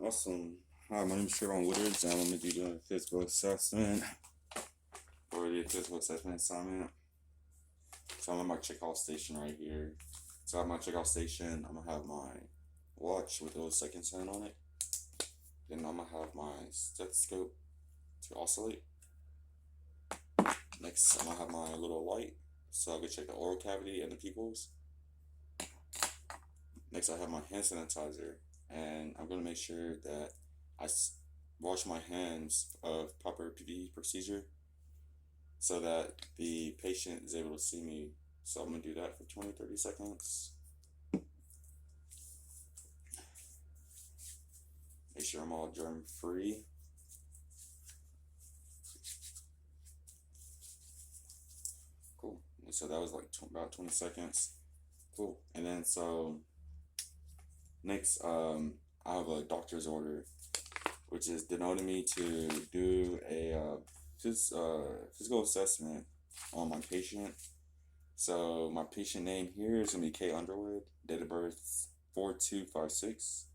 Awesome. Hi, my name is Tre'Von and I'm going to be doing a physical assessment for the physical assessment assignment. So I'm at my checkout station right here. So at my checkout station, I'm going to have my watch with a little seconds hand on it. Then I'm going to have my stethoscope to oscillate. Next, I'm going to have my little light so I can check the oral cavity and the pupils. Next, I have my hand sanitizer, and I'm going to make sure that I wash my hands of proper PPE procedure so that the patient is able to see me. So I'm going to do that for 20-30 seconds. Make sure I'm all germ free. Cool. And so that was like about 20 seconds. Cool. And then so next, I have a doctor's order, which is denoting me to do a physical assessment on my patient. So my patient name here is going to be Kay Underwood, date of birth 4256.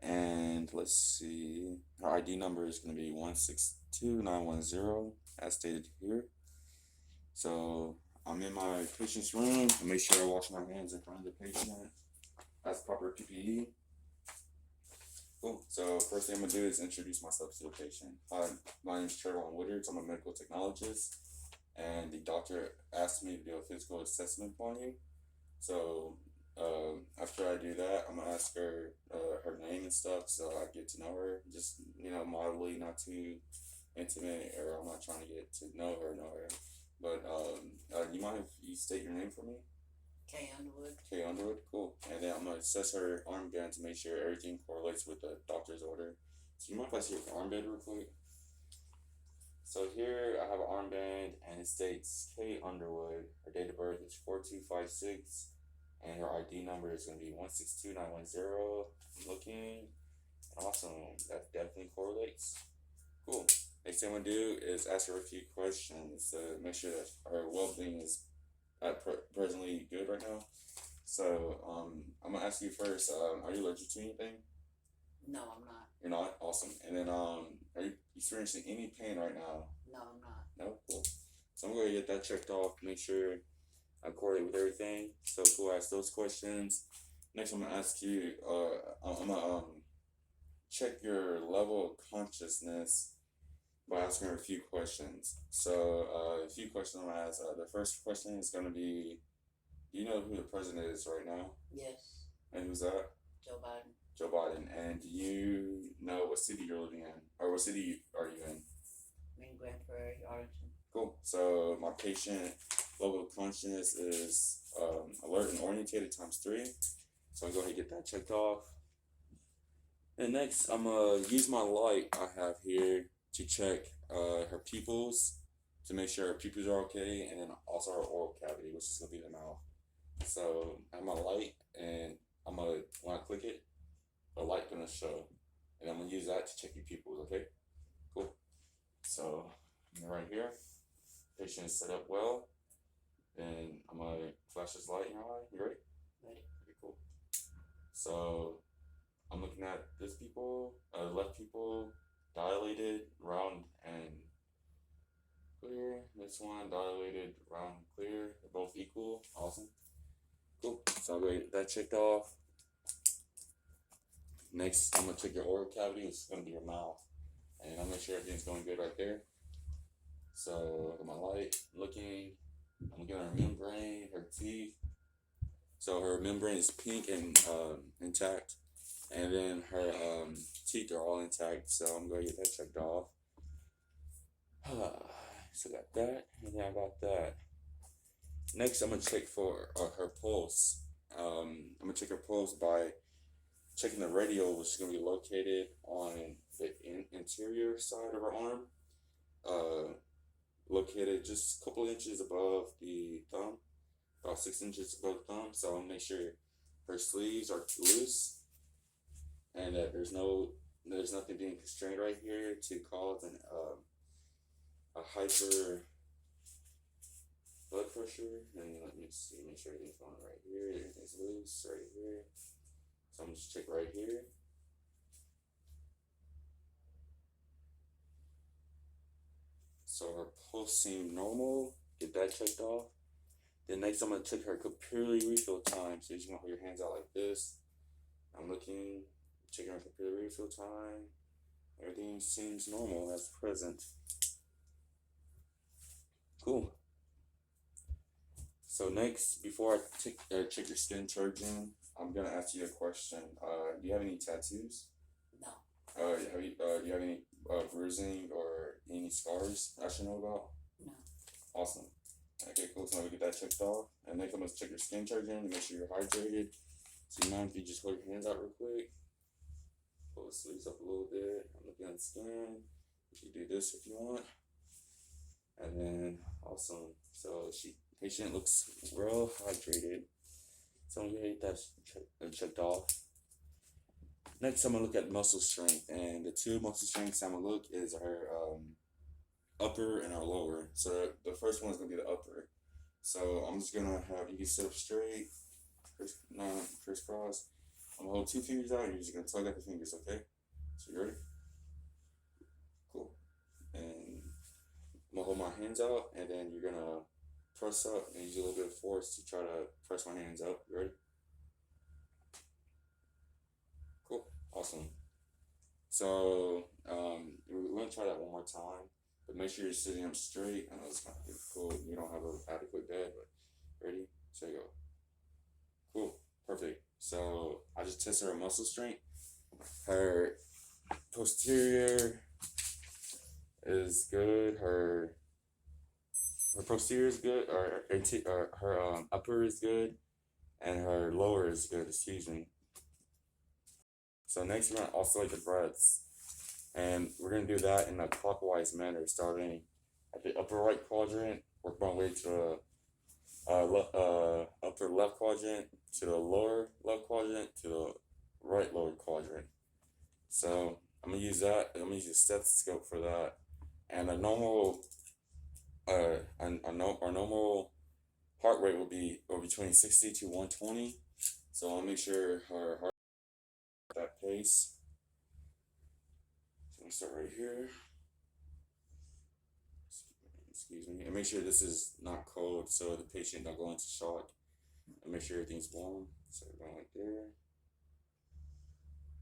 And let's see, her ID number is going to be 162910, as stated here. So I'm in my patient's room. I make sure I wash my hands in front of the patient. That's proper PPE. Cool. So first thing I'm gonna do is introduce myself to the patient. Hi, my name is Tre'Von Woodards. I'm a medical technologist, and the doctor asked me to do a physical assessment on you. So after I do that, I'm gonna ask her her name and stuff, so I get to know her. Just mildly, not too intimate, or I'm not trying to get to know her. But you mind if you state your name for me? Kay Underwood. Kay Underwood, cool. And then I'm gonna assess her armband to make sure everything correlates with the doctor's order. So you mind if I see your armband real quick? So here I have an armband and it states Kay Underwood. Her date of birth is 4256, and her ID number is gonna be 162910. I'm looking. Awesome. That definitely correlates. Cool. Next thing I'm gonna do is ask her a few questions to make sure that her well-being is presently good right now. So I'm gonna ask you first. Are you allergic to anything? No, I'm not. You're not. Awesome. And then are you experiencing any pain right now? No, I'm not. No. Cool. So I'm gonna get that checked off. Make sure I correlate with everything. So cool. Ask those questions. Next, I'm gonna ask you. I'm gonna check your level of consciousness by asking her a few questions. So a few questions I'm gonna ask. The first question is gonna be, do you know who the president is right now? Yes. And who's that? Joe Biden. Joe Biden. And do you know what city you're living in, or what city are you in? I'm in Grand Prairie, Arlington. Cool. So my patient level of consciousness is alert and orientated ×3. So I'm going to get that checked off. And next, I'm gonna use my light I have here to check her pupils to make sure her pupils are okay, and then also her oral cavity, which is gonna be the mouth. So I have my light, and when I click it, the light gonna show, and I'm gonna use that to check your pupils. Okay, cool. So right here, patient is set up well, and I'm gonna flash this light in your eye. You ready? Ready. Okay, cool. So I'm looking at this pupil, left pupil, dilated, round, and clear. This one, dilated, round, clear. They're both equal. Awesome. Cool. So I'll go get that checked off. Next, I'm going to check your oral cavity, which is going to be your mouth. And I'll make sure everything's going good right there. So, I got my light, looking. I'm looking at her membrane, her teeth. So her membrane is pink and intact. And then her teeth are all intact, so I'm going to get that checked off. So I got that, and then I got that. Next, I'm going to check for her pulse. I'm going to check her pulse by checking the radial, which is going to be located on the interior side of her arm. Located just a couple inches above the thumb, about 6 inches above the thumb. So I'm going to make sure her sleeves are loose, and that there's nothing being constrained right here to cause a hyper blood pressure. And let me see, make sure everything's going right here, everything's loose right here. So I'm just check right here. So her pulse seemed normal. Get that checked off. Then next I'm gonna check her capillary refill time. So you're just gonna hold your hands out like this. I'm looking, checking her capillary refill time. Everything seems normal as present. Cool. So next, before I check your skin charging, I'm gonna ask you a question. Do you have any tattoos? No. Do you have any bruising or any scars I should know about? No. Awesome. Okay, cool. So now we get that checked off. And next I'm gonna check your skin charging to make sure you're hydrated. So you mind if you just hold your hands out real quick? Pull the sleeves up a little bit. I'm looking at the skin. You can do this if you want. And then awesome. So patient looks well hydrated. So I'm gonna get that checked off. Next, I'm gonna look at muscle strength, and the two muscle strengths I'm gonna look is our upper and our lower. So the first one is gonna be the upper. So I'm just gonna have you sit up straight, crisscross. I'm gonna hold two fingers out, and you're just gonna tug at the fingers, okay? So you ready? Cool. And I'm gonna hold my hands out, and then you're gonna press up and use a little bit of force to try to press my hands up. You ready? Cool. Awesome. So we're gonna try that one more time, but make sure you're sitting up straight. I know it's kind of difficult. You don't have an adequate bed, but ready? So you go. Cool. Perfect. So I just tested her muscle strength. Her posterior is good. Her posterior is good. Her upper is good, and her lower is good. Excuse me. So next we're gonna oscillate the breaths, and we're gonna do that in a clockwise manner, starting at the upper right quadrant, work my way to the upper left quadrant, to the lower left quadrant, to the right lower quadrant. So I'm gonna use that. I'm gonna use a stethoscope for that, and a normal our normal heart rate will be between 60 to 120. So I'll make sure her heart at that pace. So I'm gonna start right here. Excuse me. And make sure this is not cold so the patient don't go into shock. And make sure everything's warm. So we're going like there.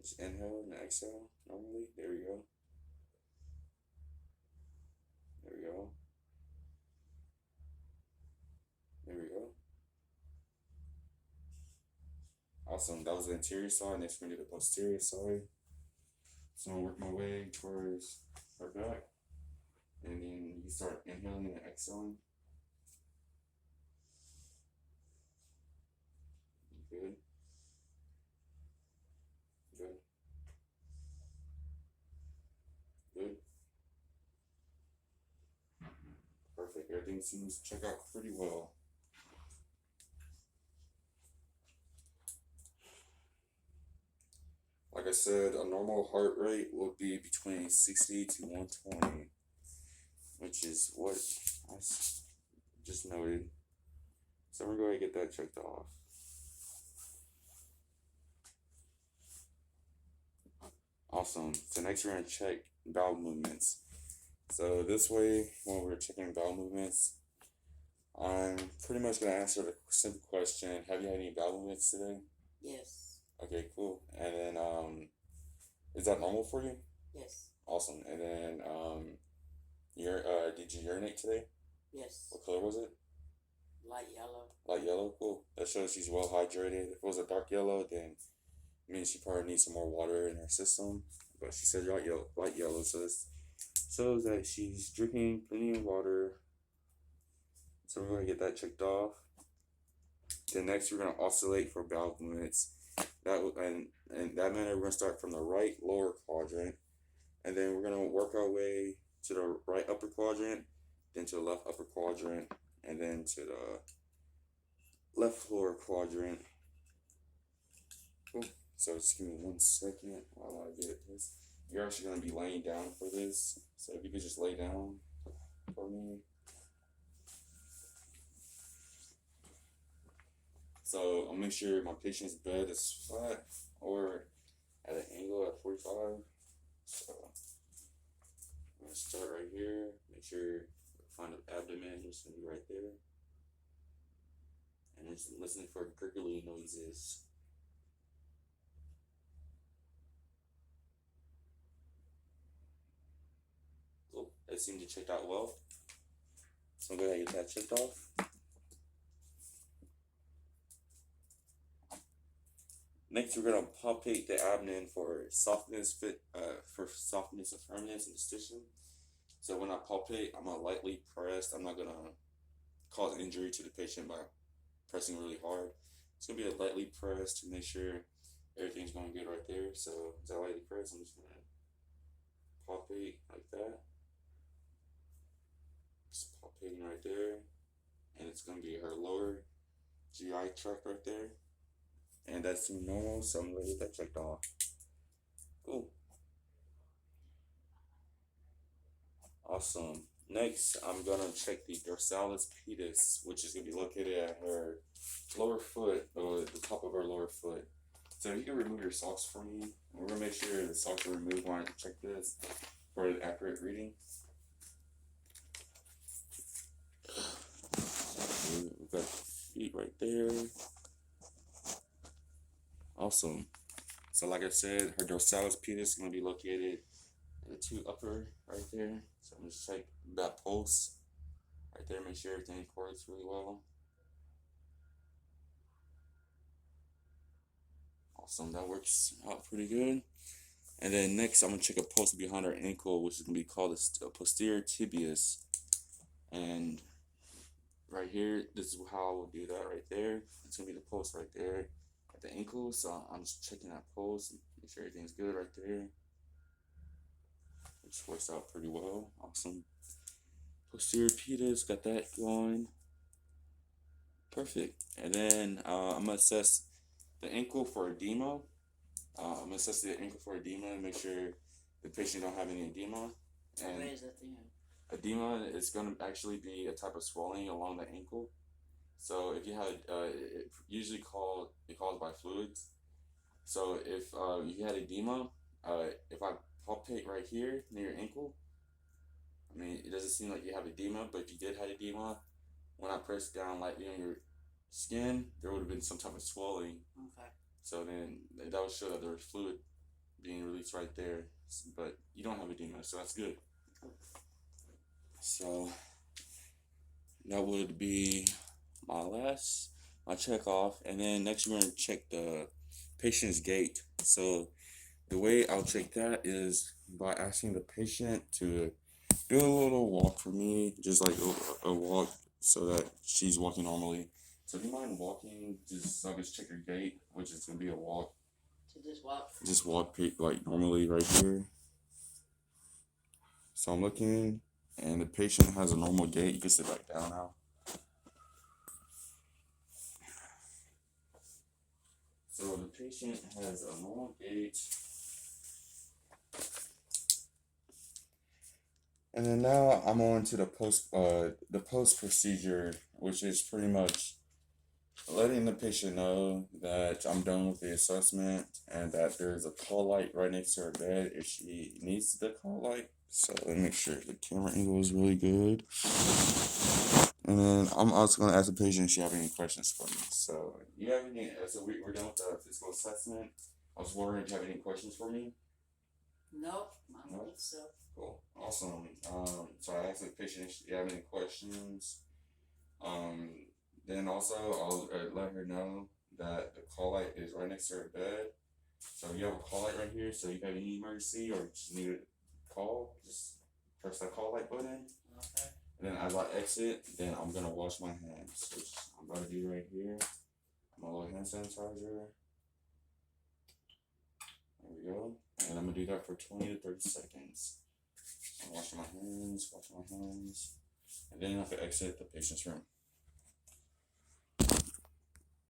Just inhale and exhale normally. There we go. There we go. There we go. Awesome. That was the anterior side. Next we're gonna do the posterior side. So I'm gonna work my way towards her back. And then you start inhaling and exhaling. Good. Good. Good. Perfect. Everything seems to check out pretty well. Like I said, a normal heart rate will be between 60 to 120, which is what I just noted. So we're going to get that checked off. Awesome. So next we're going to check bowel movements. So this way, when we're checking bowel movements, I'm pretty much going to answer the simple question, have you had any bowel movements today? Yes. Okay, cool. And then, is that normal for you? Yes. Awesome. And then, did you urinate today? Yes. What color was it? Light yellow. Light yellow? Cool. That shows she's well hydrated. If it was a dark yellow, then it means she probably needs some more water in her system. But she said light yellow, so this shows that she's drinking plenty of water. So we're going to get that checked off. Then next we're going to oscillate for bowel movements. And that manner we're going to start from the right lower quadrant. And then we're going to work our way to the right upper quadrant, then to the left upper quadrant, and then to the left lower quadrant. Cool. So just give me 1 second while I get this. You're actually going to be laying down for this. So if you could just lay down for me. So I'll make sure my patient's bed is flat or at an angle at 45. So I'm gonna start right here. Make sure find the abdomen, it's gonna be right there. And it's listening for gurgly noises. Cool. That seemed to check out well. So I'm gonna go ahead and get that checked off. Next, we're gonna palpate the abdomen for softness, and firmness, and distension. So when I palpate, I'm gonna lightly press. I'm not gonna cause injury to the patient by pressing really hard. It's gonna be a lightly press to make sure everything's going good right there. So as I lightly press, I'm just gonna palpate like that. Just palpating right there, and it's gonna be her lower GI tract right there. And that's normal, so I'm gonna get that checked off. Cool. Awesome. Next, I'm gonna check the dorsalis pedis, which is gonna be located at her lower foot, or the top of her lower foot. So you can remove your socks for me. We're gonna make sure the socks are removed when I check this for an accurate reading. We've got feet right there. Awesome. So like I said, her dorsalis pedis is going to be located in the two upper right there. So I'm going to check that pulse right there, make sure everything correlates really well. Awesome, that works out pretty good. And then next, I'm going to check a pulse behind her ankle, which is going to be called a posterior tibius. And right here, this is how I will do that right there. It's going to be the pulse right there at the ankle. So I'm just checking that pulse, make sure everything's good right there. Which works out pretty well. Awesome. Posterior pedis, got that going. Perfect. And then I'm going to assess the ankle for edema. I'm going to assess the ankle for edema and make sure the patient don't have any edema. And What is that thing? edema is going to actually be a type of swelling along the ankle. So if you have, it usually caused by fluids. So if you had edema, if I palpate right here near your ankle, I mean, it doesn't seem like you have edema, but if you did have edema, when I pressed down lightly on your skin, there would have been some type of swelling. Okay. So then that would show that there was fluid being released right there. But you don't have edema, so that's good. So that would be my check off. And then next we're going to check the patient's gait. So the way I'll check that is by asking the patient to do a little walk for me, just like a walk so that she's walking normally. So do you mind walking just so I can check your gait, which is going to be a walk? So just walk. Just walk like normally right here. So I'm looking, and the patient has a normal gait. You can sit back down now. So the patient has a normal gait. And then now I'm on to the post procedure, which is pretty much letting the patient know that I'm done with the assessment and that there's a call light right next to her bed if she needs the call light. So let me make sure the camera angle is really good. And then I'm also going to ask the patient if she have any questions for me. So you have any? So we're done with the physical assessment. I was wondering if you have any questions for me. Nope, I don't think so. Cool, awesome. So I asked the patient if you have any questions. Then also I'll let her know that the call light is right next to her bed. So you have a call light right here. So if you have any emergency or just need a call, just press that call light button. Okay. And then as I exit, then I'm gonna wash my hands, which I'm about to do right here. My little hand sanitizer. There we go. And I'm gonna do that for 20 to 30 seconds. I'm washing my hands, and then I have to exit the patient's room.